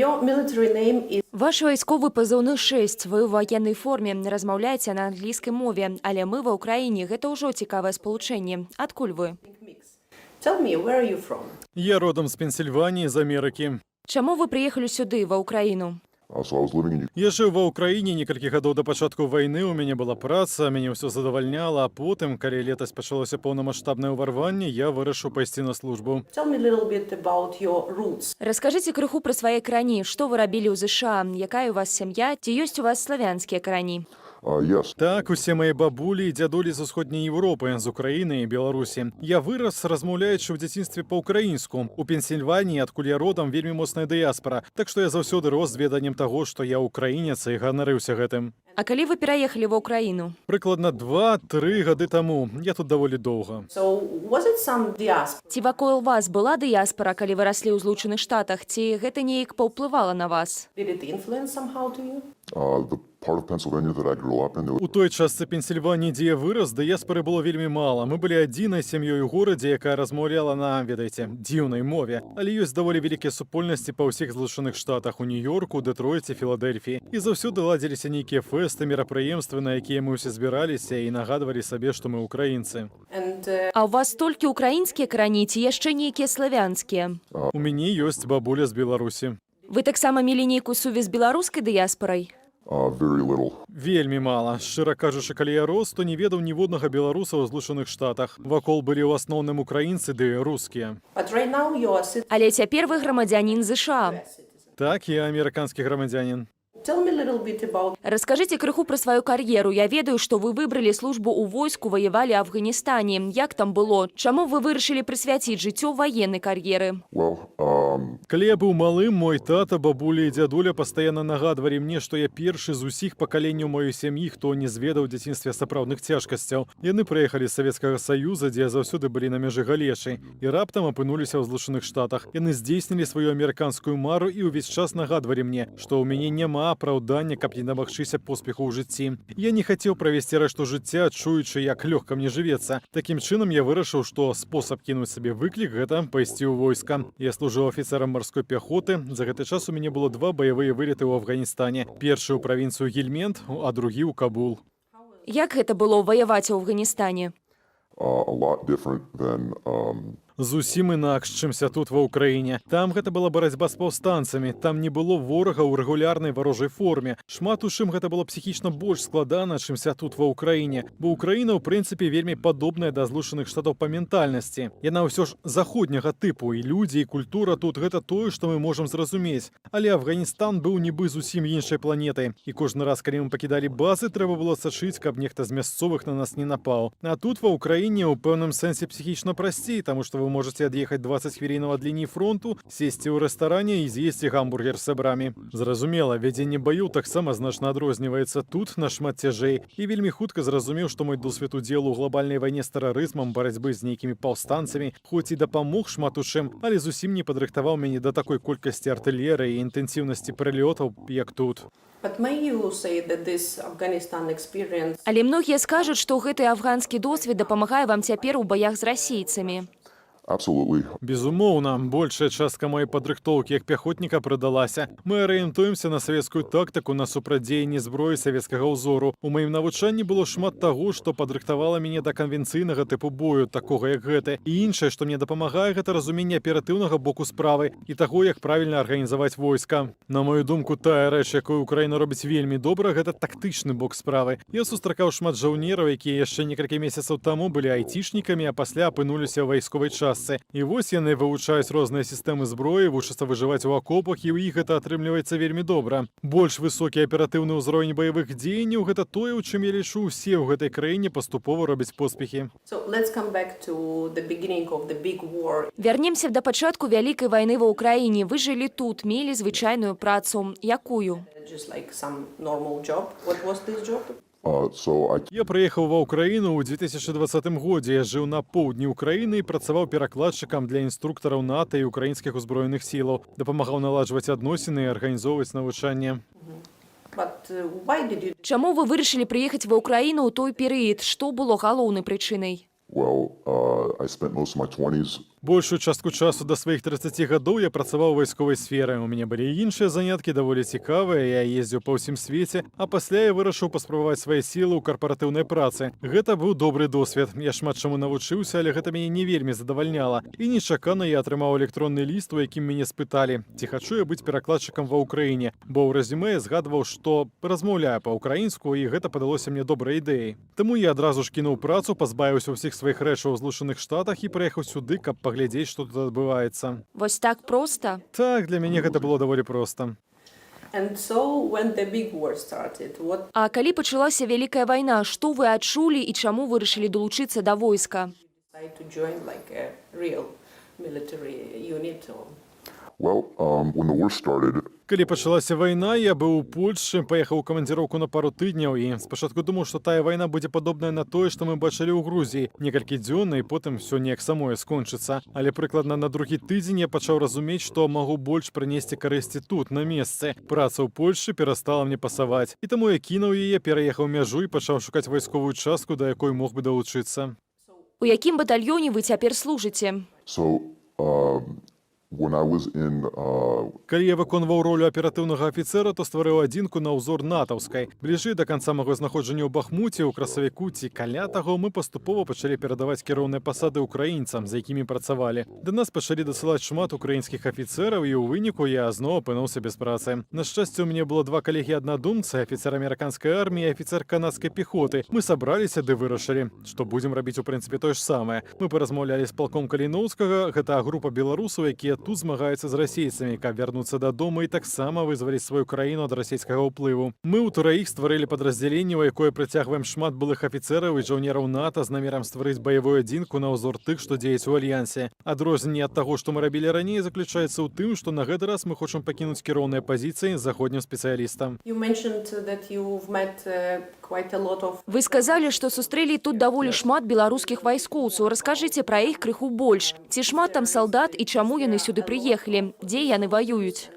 Your military name is Ваш військовий позивний 6. Ви у воєнній формі, розмовляєте на англійській мові, але ми в Україні. Гэта ўжо цікаве сполучэнне. Адкуль ви? Tell me, where are you from? Я родом з Пенсільванії, з Америки. Чаму ви приїхали сюди, в Україну? So I was living in Я жив ва Україні некалькі гадоў да пачатку вайны, у мяне была праца, мяне ўсё задавальняла, а потым, калі летась пачалося поўнамаштабнае ўварванне, я вырашыў пайсці на службу. Tell me a little bit about your roots. Раскажыце крыху пра свае карані. Што вы рабілі ў ЗША? Якая у вас сям'я? Ці ёсць у вас славянскія карані? yes. Так, усе мае бабулі і дзядулі з усходняй Еўропы, з Украіны і Беларусі. Я вырас, размаўляючы ў дзяцінстве па-ўкраінску. У Пенсільваніі, адкуль я родам, вельмі моцная дыяспара. Так што я заўсёды рос з веданнем таго, што я ўкраінец і ганарыўся гэтым. А калі вы пераехалі ва Ўкраіну? Прыкладна 2-3 гады таму. Я тут даволі доўга. So was it some diaspora? Ці вакол вас была дыяспара, калі вы раслі ў Злучаных Штатах? Ці гэта неяк паўплывала на вас? Did it influence somehow to you? The part of Pennsylvania that I grew up in, there У той частцы Пенсільваніі, дзе я вырас, дыяспары было вельмі мала. Мы былі адзінай сям'ёй у горадзе, якая размаўляла на, ведаеце, дзіўнай мове. Але ёсць даволі вялікія супольнасці па ўсіх Злучаных Штатах, у Нью-Йорку, Дэтройце, Філадельфіі. І заўсёды ладзіліся нейкія фэсты, мерапрыемствы, на якія мы ўсе збіраліся і нагадвалі сабе, што мы ўкраінцы. And А ў вас толькі ўкраінскія карані ці яшчэ нейкія славянскія? У мяне ёсць бабуля з Беларусі. Вы таксама мелі нейкую сувязь з беларускай дыяспарай? very little. Вельмі мала. Шчыра кажучы, калі я рос, то не ведаў ніводнага беларуса ў Злучаных Штатах. Вакол былі ў асноўным украінцы ды рускія. but right now you are a Але цяпер вы грамадзянін ЗША. citizen. Так, я амерыканскі грамадзянін. Tell me a little bit about Раскажыце крыху пра сваю кар'еру. Я ведаю, што вы выбралі службу ў войску, ваявалі ў Афганістане. Як там было? Чаму вы вырашылі прысвяціць жыццё ваеннай кар'еры? Well, Калі я быў малым, мой тата, бабуля і дзядуля пастаянна нагадвалі мне, што я першы з усіх пакаленняў маёй сям'і, хто не зведаў у дзяцінстве сапраўдных цяжкасцяў. Яны прыехалі з Савецкага Саюза, дзе заўсёды былі на мяжы галечы, і раптам апынуліся ў Злучаных Штатах. Яны здзейснілі сваю амерыканскую мару і ўвесь час нагадвалі мне, што ў мяне няма апраўдання, каб не дамагчыся поспеху ў жыцці. Я не хацеў правесці рэшту жыцця, чуючы, як лёгка мне жывецца. Такім чынам я вырашыў, што спосаб кінуць сабе выклік гэта пайсці ў войска. Я служыў афіцэрам марской пяхоты. За гэты час у мяне было 2 баявыя вылеты ў Афганістане. Першы ў правінцыю Гельмент, а другі ў Кабул. Як гэта было ваяваць у Афганістане? a lot different than Зусім інакш, чымся тут ва ўкраіне. Там гэта была барацьба з паўстанцамі. Там не было ворага ў рэгулярнай варожай форме. Шмат у чым гэта было псіхічна больш складана, чымся тут ва ўкраіне. Бо Ўкраіна, ў прынцыпе, вельмі падобная да Злучаных Штатаў па ментальнасці. Яна ўсё ж заходняга тыпу, і людзі, і культура тут гэта тое, што мы можам зразумець. Але Афганістан быў нібы зусім іншай планетай. І кожны раз, калі мы пакідалі базы, трэба было сачыць, каб нехта з мясцовых на нас не напаў. А тут ва ўкраіне ў пэўным сэнсе псіхічна прасцей, таму што вы можете ад'ехаць 20 хвілінаў ад лініі фронту, сесці ў рэстаране і з'есці гамбургер з сябрамі. Зразумела, вядзенне баёў таксама значна адрозніваецца. Тут нашмат цяжэй. І вельмі хутка зразумеў, што мой досвед удзелу ў глобальнай вайне з тэрарызмам, барацьбы з нейкімі паўстанцамі, хоць і дапамог шмат у чым, але зусім не падрыхтаваў мяне да такой колькасці артылерыі і інтэнсіўнасці прылётаў, як тут. but may you say that this Afghanistan experience Але многія скажуць, што гэты афганскі досвед дапамагае вам цяпер у баях з расійцамі. absolutely. Безумоўна, большая частка моей падрыхтоўкі як пяхотніка прыдалася. Мы арыентуемся на савецкую тактыку, на супрацьдзеянне зброі савецкага ўзору. У маім навучанні было шмат таго, што падрыхтавала мяне да канвенцыйнага тыпу бою, такога як гэты. І іншае, што мне дапамагае, гэта разуменне аператыўнага боку справы і таго, як правільна арганізаваць войска. На мою думку, тая рэч, якую Украіна робіць вельмі добра, гэта тактычны бок справы. Я сустракаў шмат жаўнераў, якія яшчэ некалькі месяцаў таму былі айцішнікамі, а пасля апынуліся ў вайсковай частцы. І вось яны вывучаюць розныя сістэмы зброі, вучацца выжываць у акопах, і ў іх гэта атрымліваецца вельмі добра. Больш высокі аператыўны ўзровень баявых дзеянняў гэта тое, у чым я лічу, усе ў гэтай краіне паступова робяць поспехі. so let's come back to the beginning of the big war. Вярнемся да пачатку вялікай вайны ва ўкраіне. Вы жылі тут, мелі звычайную працу. Якую? Just like some normal job. What was this job? So I Я прыехаў ва ўкраіну ў 2020 годзе. Я жыў на поўдні ўкраіны і працаваў перакладчыкам для інструктараў НАТО і украінскіх узброеных сілаў. Дапамагаў наладжваць адносіны і арганізоўваць навучанне. But why did you Чаму вы вырашылі прыехаць ва ўкраіну ў той перыяд? Што было галоўнай прычынай? well, I spent most of my 20s Большую частку часу до своих 30 гадоў я працаваў у вайсковай сферы. У мяне былі і іншыя заняткі даволі цікавыя, я ездзіў па ўсім свеце, а пасля я вырашыў паспрабаваць свае сілы ў карпаратыўнай працы. Гэта быў добры досвед. Я шмат чаму навучыўся, але гэта мяне не вельмі задавальняла. І нечакана я атрымаў электронны ліст, у якім мяне спыталі, ці хачу я быць перакладчыкам ва ўкраіне, бо ў рэзюмэ я згадваў, што размаўляю па-ўкраінску, і гэта падалося мне добрай ідэяй. Таму я адразу ж кінуў працу, пазбавіўся ўсіх сваіх рэчаў у Злучаных Штатах і прыехаў сюды, каб паглядзець, што тут адбываецца. Вось так проста? Так, для мяне гэта было даволі проста. And so when the big war started, what А калі пачалася вялікая вайна, што вы адчулі і чаму вырашылі далучыцца да войска? decided to join like a real military unit? Or... Well, when the war started, Калі пачалася вайна, я быў у Польшчы, паехаў у камандзіроўку на пару тыдняў і спачатку думаў, што тая вайна будзе падобная на тое, што мы бачылі ў Грузіі. Некалькі дзён, і потым усё неяк самое скончыцца. Але прыкладна на другі тыдзень я пачаў разумець, што магу больш прынесці карысці тут, на месцы. Праца ў Польшчы перастала мне пасаваць. І таму я кінуў яе, пераехаў мяжу і пачаў шукаць вайсковую частку, да якой мог бы далучыцца. У якім батальёне вы цяпер служыце? so when I was in Калі я выконваў ролю аператыўнага афіцэра, то стварыў адзінку на ўзор натаўскай. Бліжэй да канца маго знаходжання ў Бахмуце, у красавіку ці каля таго, мы паступова пачалі перадаваць кіроўныя пасады ўкраінцам, за якімі працавалі. Да нас пачалі дасылаць шмат украінскіх афіцэраў, і ў выніку я зноў апынуўся без працы. На шчасце, у мяне было два калегі-аднадумцы, афіцэр амерыканскай арміі і афіцэр канадскай пехоты. Мы сабраліся ды вырашылі, што будзем рабіць у прынцыпе тое ж самае. Мы паразмаўлялі з палком Каліноўскага, гэта група беларусаў, якія тут змагаюцца з расейцамі, каб вярнуцца дадому і таксама вызваліць сваю краіну ад расійскага ўплыву. Мы ў траіх стварылі падраздзяленне, у якое прыцягваем шмат былых афіцэраў і жаўнераў НАТО з намерам стварыць баявую адзінку на ўзор тых, што дзеюць у альянсе. Адрозненне ад таго, што мы рабілі раней, заключаецца ў тым, што на гэты раз мы хочам пакінуць кіроўныя пазіцыі з заходнім спецыялістам. You mentioned that you've met quite a lot of... Вы сказалі, што сустрэлі тут даволі шмат беларускіх вайскоўцаў. Раскажыце пра іх крыху больш. Ці шмат там салдат і чаму яны сюды прыехалі? Дзе яны ваююць?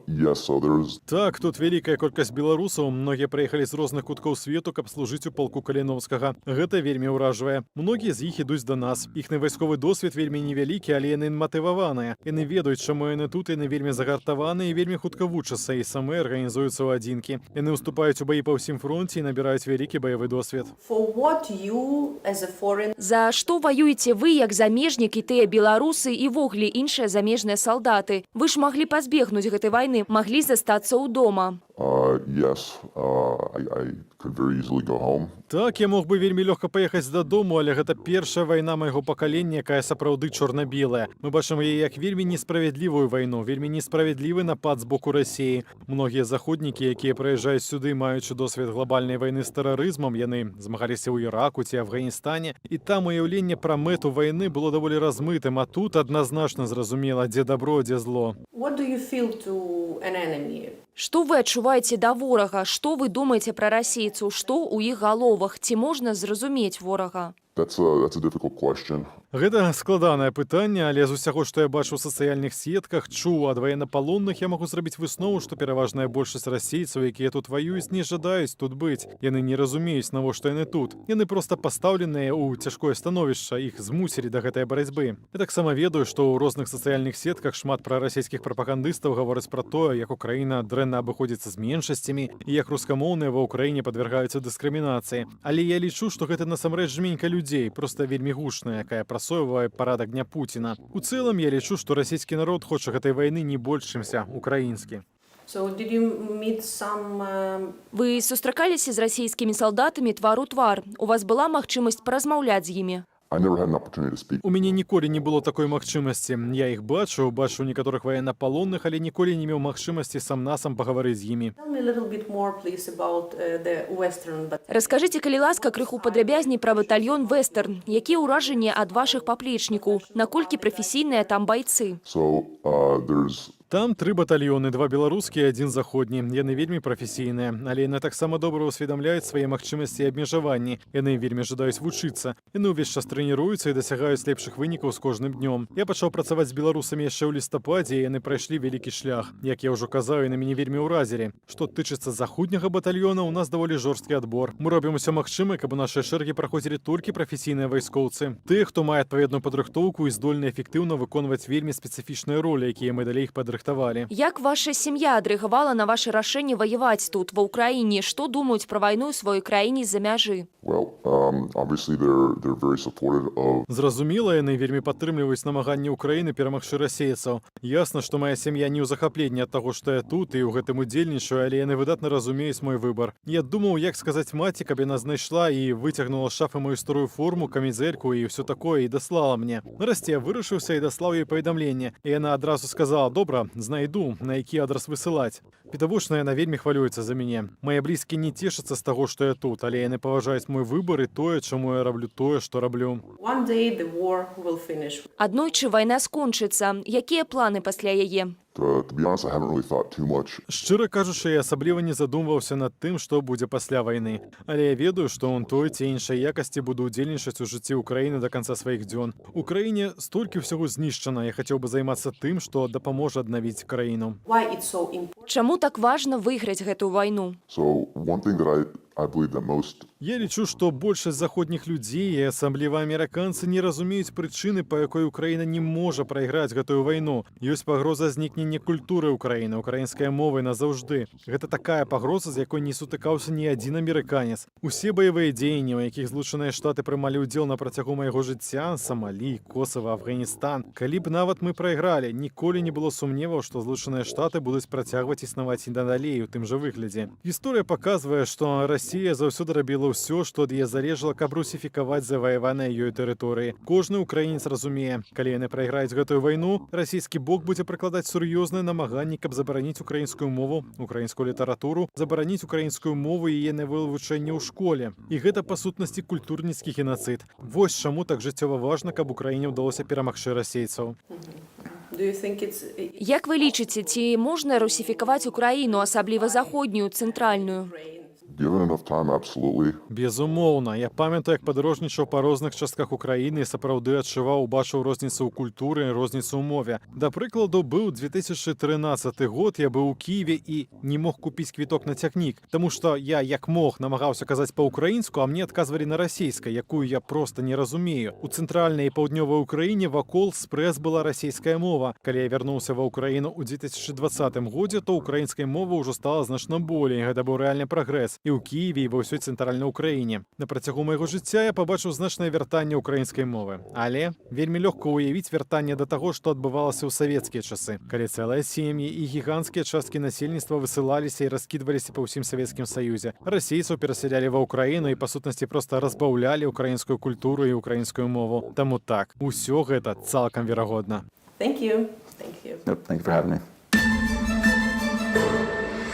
yes, so there's Так, тут вялікая колькасць беларусаў, многія прыехалі з розных куткоў свету, каб служыць у палку Каліноўскага. Гэта вельмі ўражвае. Многія з іх ідуць да нас. Іхны вайсковы досвед вельмі невялікі, але яны матываваныя. Яны ведаюць, чаму яны тут, яны вельмі загартаваныя і вельмі хутка вучацца, і самі арганізуюцца ў адзінкі. Яны ўступаюць у баі па ўсім фронце і набіраюць вялікі баявы досвед. For what you, as a foreign... За што ваюеце вы, як замежнік, і тыя беларусы, і вогуле іншыя замежныя салдаты? Вы ж маглі пазбегнуць гэтай вайны, маглі застацца ў дома. yes, I could very easily go home. Так, я мог бы вельмі лёгка паехаць дадому, але гэта першая вайна майго пакалення, якая сапраўды чорна-белая. Мы бачым яе як вельмі несправядлівую вайну, вельмі несправядлівы напад з боку Расіі. Многія заходнікі, якія прыязджаюць сюды, маючы досвед глобальнай вайны з тэрарызмам, яны змагаліся ў Іраку ці Афганістане, і там уяўленне пра мэту вайны было даволі размытым, а тут адназначна зразумела, дзе дабро, дзе зло. What do you feel to an enemy? Што вы адчуваеце да ворага? Што вы думаеце пра расейцаў? Што ў іх галовах? Ці можна зразумець ворага? That's a difficult question. Гэта складанае пытанне, але з усяго, што я бачу ў сацыяльных сетках, чуў ад ваеннапалонных, я магу зрабіць выснову, што пераважная большасць расейцаў, якія тут ваююць, не жадаюць тут быць. Яны не разумеюць, навошта яны тут. Яны проста пастаўленыя ў цяжкое становішча, іх змусілі да гэтай барацьбы. Я таксама ведаю, што ў розных сацыяльных сетках шмат прарасійскіх прапагандыстаў гавораць пра тое, як Украіна дрэнна абыходзіцца з меншасцямі і як рускамоўныя ва Ўкраіне падвяргаюцца дыскрымінацыі. Але я лічу, што гэта насамрэч жменька людзей, проста вельмі гучная, якая прасоўвае парадак дня Пуціна. У цэлым я лічу, што расійскі народ хоча гэтай вайны не больш, чымся украінскі. So did you meet some... Вы сустракаліся з расійскімі салдатамі твар у твар? У вас была магчымасць паразмаўляць з імі? I never had an opportunity to speak. У мяне ніколі не было такой магчымасці. Я іх бачу некаторых ваеннапалонных, але ніколі не меў магчымасці сам-насам пагаварыць з імі. Tell me a little bit more, please, about the Western... Раскажыце, калі ласка, крыху падрабязней пра батальён «Вестэрн». Якія ўражанні ад вашых паплечнікаў? Наколькі прафесійныя там байцы? So there's Там 3 батальёны, 2 беларускія, 1 заходні. Яны вельмі прафесійныя, але яны таксама добра ўсведамляюць свае магчымасці і абмежаванні. Яны вельмі жадаюць вучыцца. Яны ўвесь час трэніруюцца і дасягаюць лепшых вынікаў з кожным днём. Я пачаў працаваць з беларусамі яшчэ ў лістападзе, і яны прайшлі вялікі шлях. Як я ўжо казаў, яны мяне вельмі ўразілі. Што тычыцца заходняга батальёна, у нас даволі жорсткі адбор. Мы робім усё магчымае, каб у нашы шэргі праходзілі толькі прафесійныя вайскоўцы. Тыя, хто мае адпаведную падрыхтоўку і здольны эфектыўна выконваць вельмі спецыфічныя ролі, якія мы далей іх падрыхтавалі. Як ваша сям'я адрэагавала на ваше рашэнне ваяваць тут, ва Ўкраіне? Што думаюць пра вайну ў сваёй краіне з-за мяжы? Well, obviously they're very supportive of. Зразумела, яны вельмі падтрымліваюць намаганні Ўкраіны перамагчы расейцаў. Ясна, што моя сям'я не ў захапленні ад таго, што я тут і ў гэтым удзельнічаю, але яны выдатна разумеюць мой выбар. Я думаў, як сказаць маці, каб яна знайшла і выцягнула з шафы мою старую форму, камізэльку і ўсё такое і даслала мне. Нарэшце я вырашыўся і даслаў ёй паведамленне. І яна адразу сказала: "Добра, знайду, на які адрас высылаць". Відавочна, яна вельмі хвалюецца за мяне. Мае блізкія не цешацца з таго, што я тут, але яны паважаюць мой выбар і тое, чаму я раблю тое, што раблю. One day the war will finish. Аднойчы вайна скончыцца. Якія планы пасля яе? To be honest, I haven't really thought too much. Шчыра кажучы, я асабліва не задумваўся над тым, што будзе пасля вайны. Але я ведаю, што он той ці іншай якасці буду ўдзельнічаць у жыцці Ўкраіны да канца сваіх дзён. У краіне столькі ўсяго знішчана, я хацеў бы займацца тым, што дапаможа аднавіць краіну. Why it's so important? Чаму так важна выйграць гэтую вайну? So one thing that I believe that most. Я лічу, што большасць заходніх людзей і асабліва амерыканцы не разумеюць прычыны, па якой Украіна не можа прайграць гэтую вайну. Ёсць пагроза знікнення культуры Украіны, украінскай мовы назаўжды. Гэта такая пагроза, з якой не сутыкаўся ні адзін амерыканец. Усе баявыя дзеянні, у якіх Злучаныя Штаты прымалі ўдзел на працягу майго жыцця, Самалі, Косава, Афганістан. Калі б нават мы прайгралі, ніколі не было сумневаў, што Злучаныя Штаты будуць працягваць існаваць і надалей у тым жа выглядзе. Гісторыя паказвае, што Расія заўсёды рабіла ўсё, што ад яе залежала, каб русіфікаваць заваяваныя ёй тэрыторыі. Кожны ўкраінец разумее, калі яны прайграюць гэтую вайну, расійскі бок будзе прыкладаць сур'ёзныя намаганні, каб забараніць украінскую мову, украінскую літаратуру, забараніць украінскую мову і яе вывучэнне ў школе. І гэта па сутнасці культурніцкі генацыд. Вось чаму так жыццёва важна, каб Украіне ўдалося перамагчы расейцаў. Do you think it's Як вы лічыце, ці можна русіфікаваць Украіну, асабліва заходнюю, цэнтральную? Given enough time, absolutely. Безумоўна, я памятаю, як падарожнічаў па розных частках Украіны і сапраўды адчуваў, бачыў розніцу ў культуры, розніцу ў мове. Да прыкладу, быў 2013 год, я быў у Кіеве і не мог купіць квіток на цягнік, таму што я, як мог, намагаўся казаць па-ўкраінску, а мне адказвалі на расейскай, якую я проста не разумею. У цэнтральнай і паўднёвай Украіне вакол спрэс была расейская мова. Калі я вярнуўся ва Ўкраіну ў 2020 годзе, то украінскай мовы ўжо стала значна болей, гэта быў рэальны прагрэс. І ў Кіеве, і ва ўсёй цэнтральнай Украіне. На працягу майго жыцця я пабачыў значнае вяртанне ўкраінскай мовы. Але вельмі лёгка ўявіць вяртанне да таго, што адбывалася ў савецкія часы, калі цэлыя сем'і і гіганцкія часткі насельніцтва высылаліся і раскідваліся па ўсім Савецкім Саюзе. Расейцаў перасялялі ва Ўкраіну і, па сутнасці, проста разбаўлялі ўкраінскую культуру і ўкраінскую мову. Таму так, усё гэта цалкам верагодна. Thank you. Thank you. Yep, thank you for having me.